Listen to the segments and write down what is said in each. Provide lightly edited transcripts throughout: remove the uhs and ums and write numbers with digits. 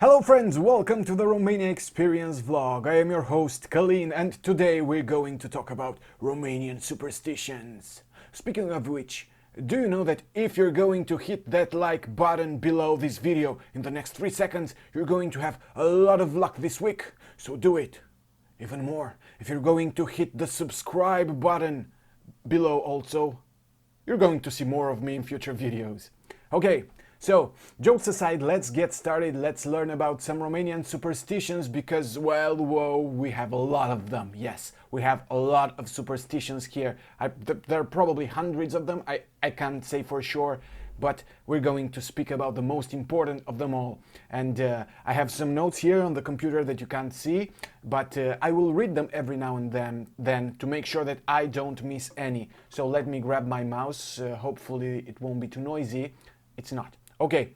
Hello friends, welcome to the Romania Experience vlog. I am your host Kalin and today we're going to talk about Romanian superstitions. Speaking of which, do you know that if you're going to hit that like button below this video in the next 3 seconds, you're going to have a lot of luck this week, so do it. Even more, if you're going to hit the subscribe button below also, you're going to see more of me in future videos. Okay. So, jokes aside, let's get started. Let's learn about some Romanian superstitions because, well, whoa, we have a lot of them. Yes, we have a lot of superstitions here. There are probably hundreds of them. I can't say for sure, but we're going to speak about the most important of them all. And I have some notes here on the computer that you can't see, but I will read them every now and then to make sure that I don't miss any. So let me grab my mouse. Hopefully it won't be too noisy. It's not. Okay,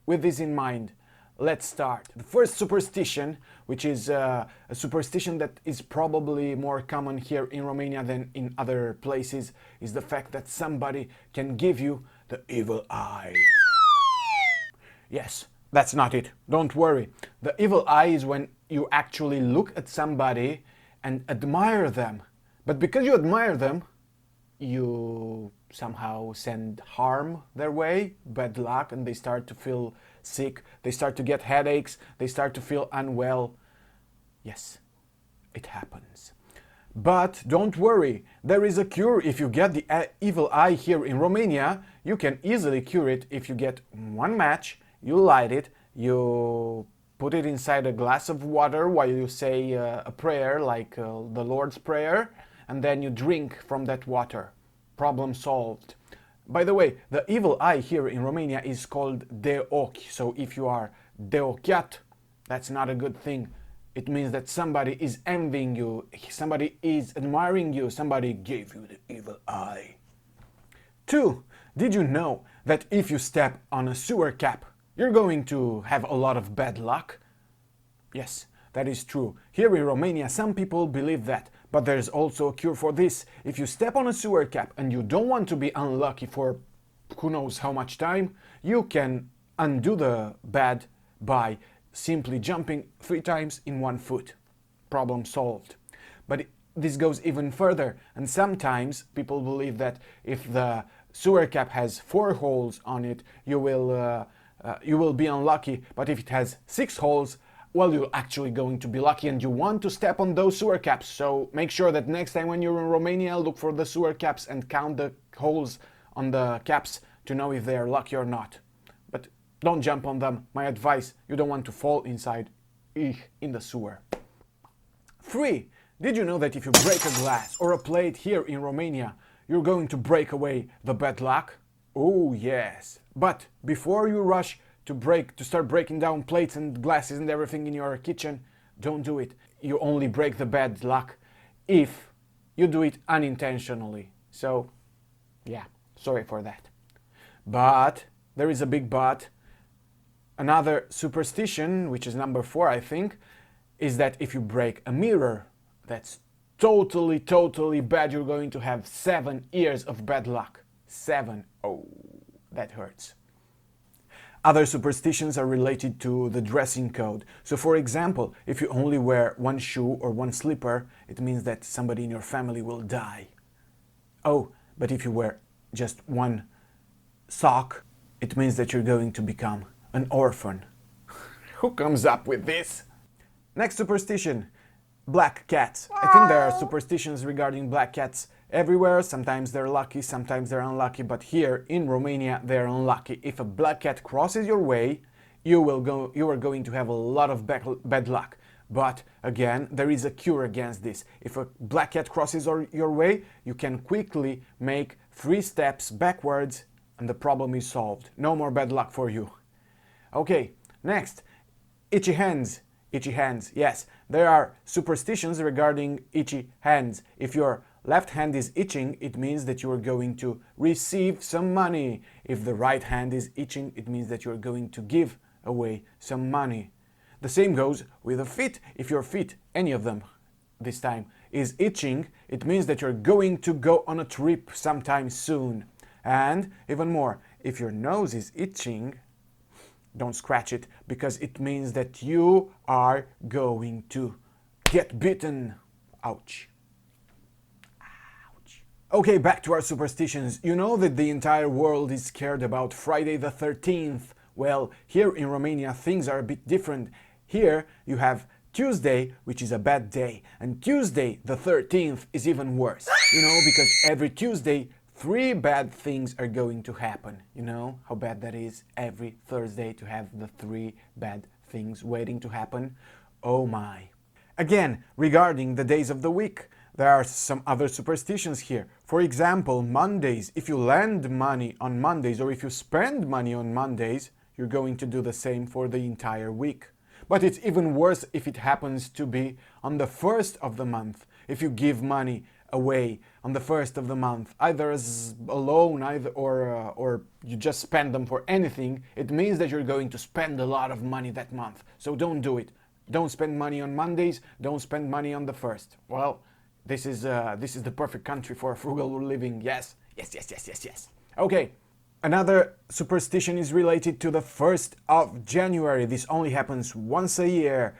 with this in mind, let's start. The first superstition, which is a superstition that is probably more common here in Romania than in other places, is the fact that somebody can give you the evil eye. Yes, that's not it. Don't worry. The evil eye is when you actually look at somebody and admire them. But because you admire them, you somehow send harm their way, bad luck, and they start to feel sick, they start to get headaches, they start to feel unwell. Yes, it happens. But don't worry, there is a cure. If you get the evil eye here in Romania, you can easily cure it if you get one match, you light it, you put it inside a glass of water while you say a prayer like the Lord's Prayer, and then you drink from that water. Problem solved. By the way, the evil eye here in Romania is called de ochi. So if you are deochiat, that's not a good thing. It means that somebody is envying you, somebody is admiring you, somebody gave you the evil eye. 2. Did you know that if you step on a sewer cap, you're going to have a lot of bad luck? Yes, that is true. Here in Romania, some people believe that. But there's also a cure for this. If you step on a sewer cap and you don't want to be unlucky for who knows how much time, you can undo the bad by simply jumping 3 times in 1 foot. Problem solved. But this goes even further, and sometimes people believe that if the sewer cap has 4 holes on it, you will be unlucky, but if it has 6 holes, well, you're actually going to be lucky and you want to step on those sewer caps. So make sure that next time when you're in Romania, look for the sewer caps and count the holes on the caps to know if they are lucky or not. But don't jump on them. My advice, you don't want to fall inside in the sewer. 3. Did you know that if you break a glass or a plate here in Romania, you're going to break away the bad luck? Oh yes. But before you rush to start breaking down plates and glasses and everything in your kitchen, don't do it. You only break the bad luck if you do it unintentionally. So, yeah, sorry for that. But, there is a big but. Another superstition, which is number 4 I think, is that if you break a mirror, that's totally bad. You're going to have 7 years of bad luck. 7. Oh, that hurts. Other superstitions are related to the dressing code. So for example, if you only wear 1 shoe or 1 slipper, it means that somebody in your family will die. Oh, but if you wear just 1 sock, it means that you're going to become an orphan. Who comes up with this? Next superstition, black cats. I think there are superstitions regarding black cats everywhere. Sometimes they're lucky, sometimes they're unlucky, but here in Romania they're unlucky. If a black cat crosses your way, you are going to have a lot of bad luck. But again, there is a cure against this. If a black cat crosses your way, you can quickly make 3 steps backwards and the problem is solved. No more bad luck for you. Okay, next, itchy hands. Itchy hands, yes, there are superstitions regarding itchy hands. If your left hand is itching, it means that you are going to receive some money. If the right hand is itching, it means that you are going to give away some money. The same goes with the feet. If your feet, any of them this time, is itching, it means that you're going to go on a trip sometime soon. And even more, if your nose is itching, don't scratch it, because it means that you are going to get bitten. Ouch. Ouch. Okay, back to our superstitions. You know that the entire world is scared about Friday the 13th. Well, here in Romania things are a bit different. Here you have Tuesday, which is a bad day, and Tuesday the 13th is even worse. You know, because every Tuesday 3 bad things are going to happen. You know how bad that is? Every Thursday to have the 3 bad things waiting to happen. Oh my. Again, regarding the days of the week, there are some other superstitions here. For example, Mondays. If you lend money on Mondays or if you spend money on Mondays, you're going to do the same for the entire week. But it's even worse if it happens to be on the first of the month. If you give money away on the first of the month, either as a loan, or you just spend them for anything, it means that you're going to spend a lot of money that month. So don't do it. Don't spend money on Mondays. Don't spend money on the first. Well, this is the perfect country for frugal living. Yes, yes, yes, yes, yes, yes. Okay. Another superstition is related to the 1st of January. This only happens once a year.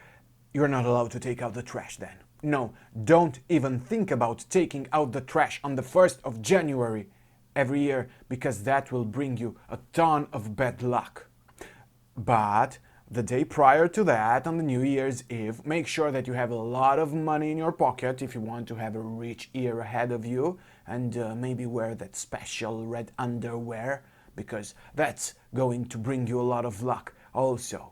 You're not allowed to take out the trash then. No, don't even think about taking out the trash on the 1st of January every year, because that will bring you a ton of bad luck. But the day prior to that, on the New Year's Eve, make sure that you have a lot of money in your pocket if you want to have a rich year ahead of you, and maybe wear that special red underwear, because that's going to bring you a lot of luck also.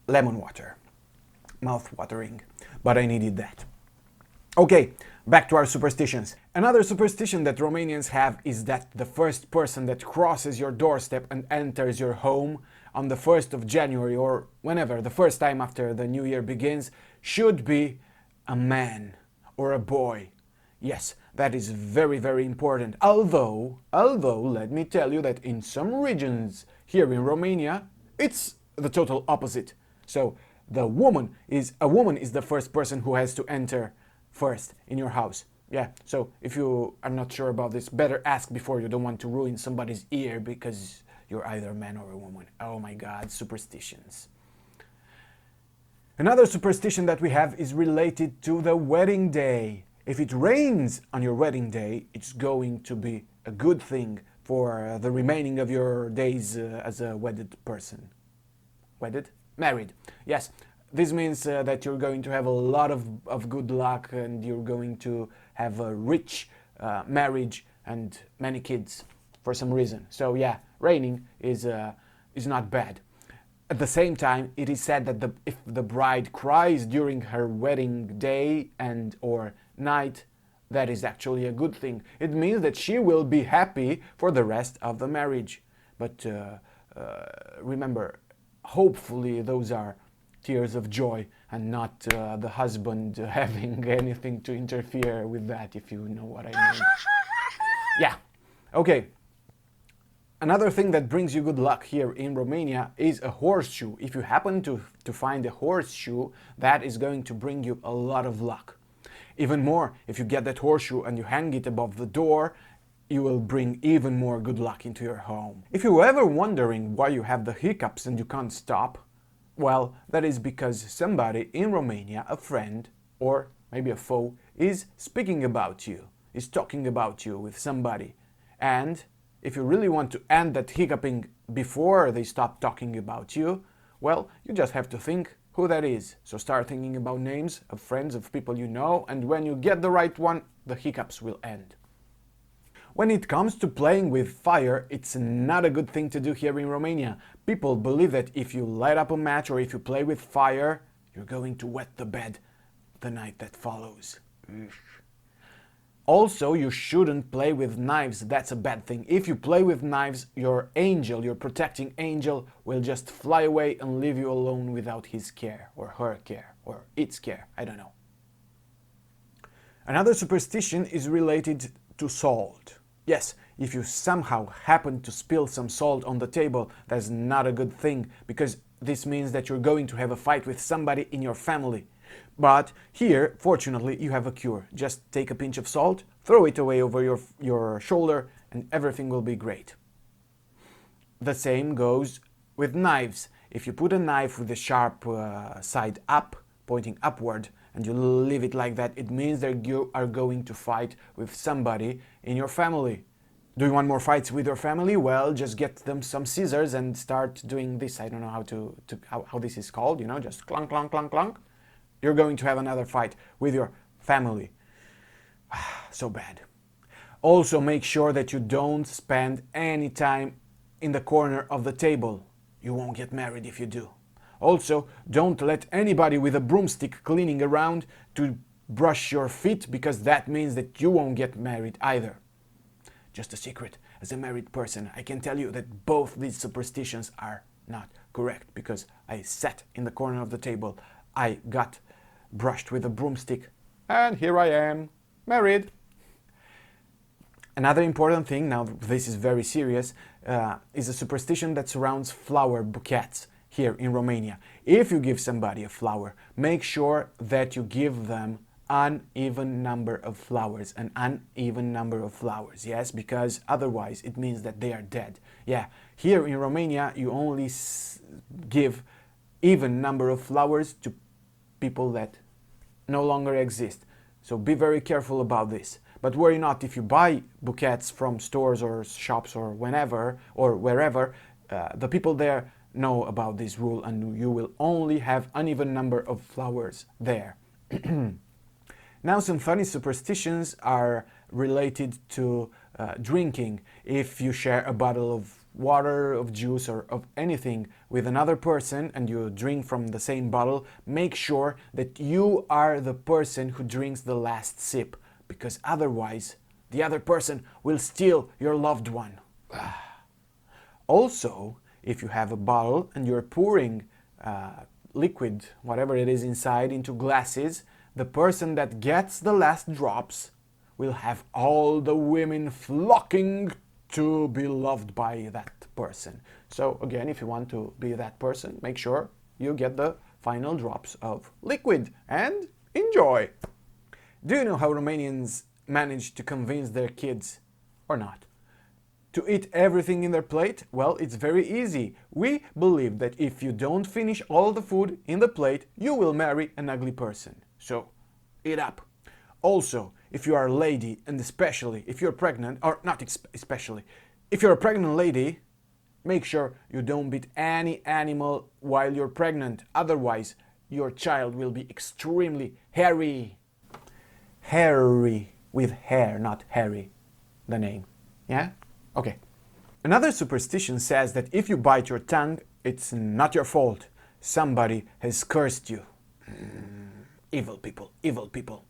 Lemon water. Mouth-watering, but I needed that. Okay, back to our superstitions. Another superstition that Romanians have is that the first person that crosses your doorstep and enters your home on the 1st of January or whenever, the first time after the new year begins, should be a man or a boy. Yes, that is very, very important. Although, let me tell you that in some regions here in Romania, it's the total opposite. So a woman is the first person who has to enter first in your house. Yeah, so if you are not sure about this, better ask before. You don't want to ruin somebody's ear because you're either a man or a woman. Oh my God, superstitions. Another superstition that we have is related to the wedding day. If it rains on your wedding day, it's going to be a good thing for the remaining of your days as a wedded person. Wedded? Married. Yes. This means that you're going to have a lot of good luck, and you're going to have a rich marriage and many kids for some reason. So yeah, raining is not bad. At the same time, it is said that if the bride cries during her wedding day and or night, that is actually a good thing. It means that she will be happy for the rest of the marriage. But remember, hopefully those are tears of joy and not the husband having anything to interfere with that, if you know what I mean. Yeah, okay. Another thing that brings you good luck here in Romania is a horseshoe. If you happen to find a horseshoe, that is going to bring you a lot of luck. Even more, if you get that horseshoe and you hang it above the door, you will bring even more good luck into your home. If you're ever wondering why you have the hiccups and you can't stop, well, that is because somebody in Romania, a friend or maybe a foe, is speaking about you, is talking about you with somebody. And if you really want to end that hiccuping before they stop talking about you, well, you just have to think who that is. So start thinking about names of friends, of people you know, and when you get the right one, the hiccups will end. When it comes to playing with fire, it's not a good thing to do here in Romania. People believe that if you light up a match or if you play with fire, you're going to wet the bed the night that follows. Also, you shouldn't play with knives. That's a bad thing. If you play with knives, your angel, your protecting angel, will just fly away and leave you alone without his care or her care or its care. I don't know. Another superstition is related to salt. Yes, if you somehow happen to spill some salt on the table, that's not a good thing, because this means that you're going to have a fight with somebody in your family. But here, fortunately, you have a cure. Just take a pinch of salt, throw it away over your shoulder and everything will be great. The same goes with knives. If you put a knife with the sharp side up, pointing upward, and you leave it like that, it means that you are going to fight with somebody in your family. Do you want more fights with your family? Well, just get them some scissors and start doing this. I don't know how this is called, you know, just clunk, clunk, clunk, clunk. You're going to have another fight with your family. So bad. Also, make sure that you don't spend any time in the corner of the table. You won't get married if you do. Also, don't let anybody with a broomstick cleaning around to brush your feet, because that means that you won't get married either. Just a secret, as a married person, I can tell you that both these superstitions are not correct, because I sat in the corner of the table, I got brushed with a broomstick, and here I am, married. Another important thing, now this is very serious, is a superstition that surrounds flower bouquets here in Romania. If you give somebody a flower, make sure that you give them uneven number of flowers, an uneven number of flowers, yes, because otherwise it means that they are dead. Yeah, here in Romania you only give even number of flowers to people that no longer exist. So be very careful about this. But worry not, if you buy bouquets from stores or shops or whenever or wherever, the people there know about this rule and you will only have uneven number of flowers there. Now, some funny superstitions are related to drinking. If you share a bottle of water, of juice or of anything with another person and you drink from the same bottle, make sure that you are the person who drinks the last sip, because otherwise the other person will steal your loved one. Also, if you have a bottle and you're pouring liquid, whatever it is inside, into glasses, the person that gets the last drops will have all the women flocking to be loved by that person. So again, if you want to be that person, make sure you get the final drops of liquid and enjoy. Do you know how Romanians manage to convince their kids, or not, to eat everything in their plate? Well, it's very easy. We believe that if you don't finish all the food in the plate, you will marry an ugly person. So, eat up. Also, if you are a lady, and especially if you're pregnant, or not especially, if you're a pregnant lady, make sure you don't beat any animal while you're pregnant. Otherwise, your child will be extremely hairy. Hairy, with hair, not Harry, the name. Yeah? Okay. Another superstition says that if you bite your tongue, it's not your fault. Somebody has cursed you. Evil people, evil people.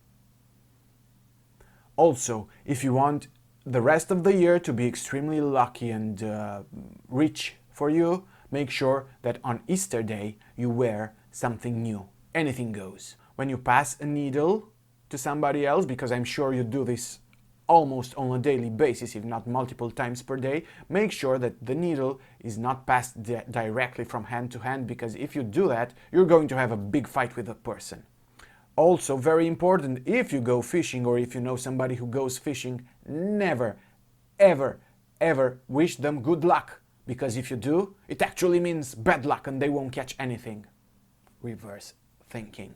Also, if you want the rest of the year to be extremely lucky and rich for you, make sure that on Easter Day you wear something new. Anything goes. When you pass a needle to somebody else, because I'm sure you do this almost on a daily basis, if not multiple times per day, make sure that the needle is not passed directly from hand to hand, because if you do that, you're going to have a big fight with a person. Also, very important, if you go fishing or if you know somebody who goes fishing, never, ever, ever wish them good luck, because if you do, it actually means bad luck and they won't catch anything. Reverse thinking.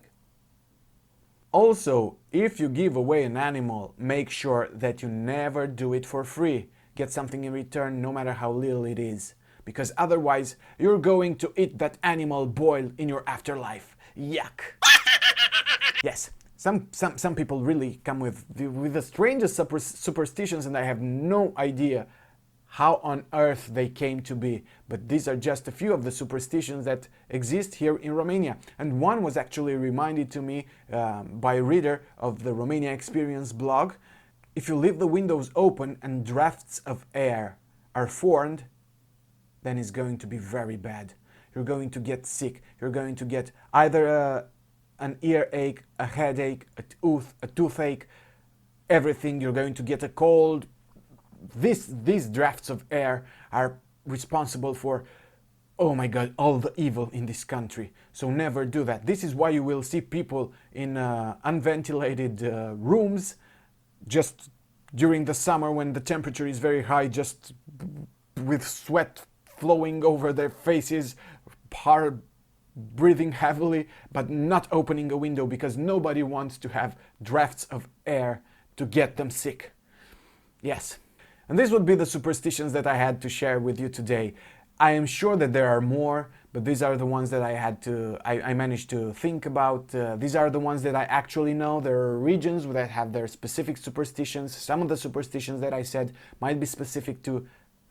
Also, if you give away an animal, make sure that you never do it for free. Get something in return, no matter how little it is. Because otherwise, you're going to eat that animal boiled in your afterlife. Yuck! Yes, some people really come with the strangest superstitions, and I have no idea how on earth they came to be. But these are just a few of the superstitions that exist here in Romania. And one was actually reminded to me by a reader of the Romania Experience blog. If you leave the windows open and drafts of air are formed, then it's going to be very bad. You're going to get sick. You're going to get either an earache, a headache, a toothache, everything. You're going to get a cold. These drafts of air are responsible for, oh my God, all the evil in this country. So never do that. This is why you will see people in unventilated rooms just during the summer when the temperature is very high, just with sweat flowing over their faces, hard breathing heavily, but not opening a window because nobody wants to have drafts of air to get them sick. Yes. And this would be the superstitions that I had to share with you today. I am sure that there are more, but these are the ones that I managed to think about. These are the ones that I actually know. There are regions that have their specific superstitions. Some of the superstitions that I said might be specific to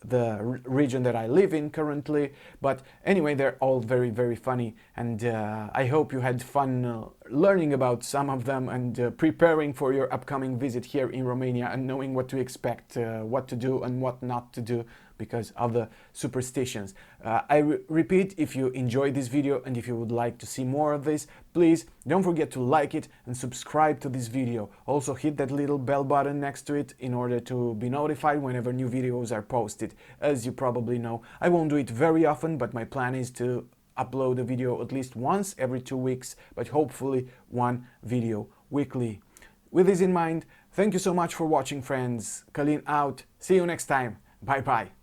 the region that I live in currently, but anyway, they're all very, very funny, and I hope you had fun learning about some of them and preparing for your upcoming visit here in Romania and knowing what to expect, what to do and what not to do because of the superstitions. I repeat, if you enjoyed this video and if you would like to see more of this, please don't forget to like it and subscribe to this video. Also hit that little bell button next to it in order to be notified whenever new videos are posted. As you probably know, I won't do it very often, but my plan is to upload a video at least once every 2 weeks, but hopefully one video weekly. With this in mind, thank you so much for watching, friends. Kalin out. See you next time. Bye bye.